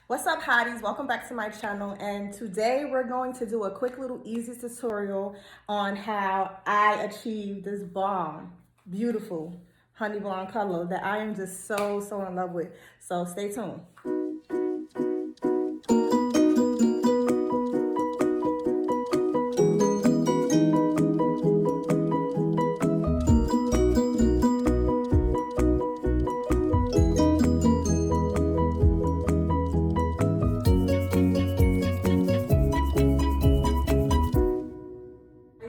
What's up, hotties? Welcome back to my channel, and today we're going to do a quick little easy tutorial on how I achieved this bomb, beautiful honey blonde color that I am just so in love with. So stay tuned.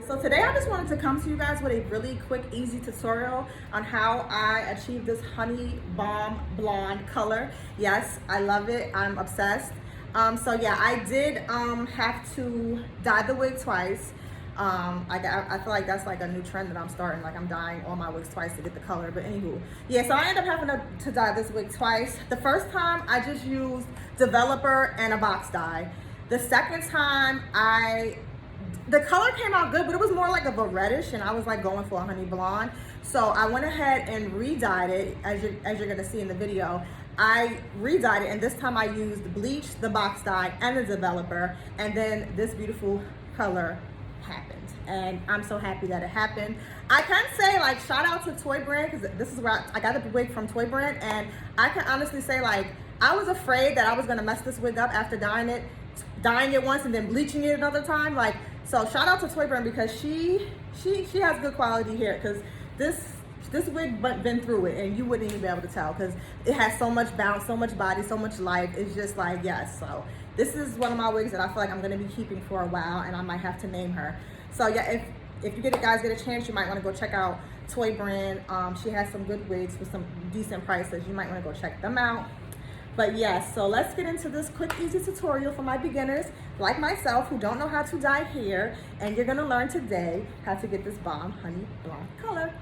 So today I just wanted to come to you guys with a really quick, easy tutorial on how I achieved this honey bomb blonde color. Yes, I love it. I'm obsessed. So yeah, I did have to dye the wig twice. I feel like that's like a new trend that I'm starting. Like I'm dyeing all my wigs twice to get the color. But anywho, yeah. So I ended up having to dye this wig twice. The first time I just used developer and a box dye. The second time the color came out good, but it was more like of a reddish, and I was like going for a honey blonde. So I went ahead and re-dyed it, as you're gonna see in the video. I re-dyed it, and this time I used bleach, the box dye, and the developer, and then this beautiful color happened. And I'm so happy that it happened. I can say, like, shout out to Toyyyy brand, because this is where I got the wig from Toyyyy brand, and I can honestly say, like, I was afraid that I was gonna mess this wig up after dyeing it once and then bleaching it another time. Like, so shout out to Toyyyy brand, because she has good quality hair, because this wig been through it, and you wouldn't even be able to tell, because it has so much bounce, so much body, so much life. It's just like, yes. So this is one of my wigs that I feel like I'm gonna be keeping for a while, and I might have to name her. So yeah, if you guys get a chance, you might want to go check out Toyyyy brand. She has some good wigs for some decent prices. You might want to go check them out. But yes, so let's get into this quick, easy tutorial for my beginners like myself who don't know how to dye hair, and you're gonna learn today how to get this bomb honey blonde color.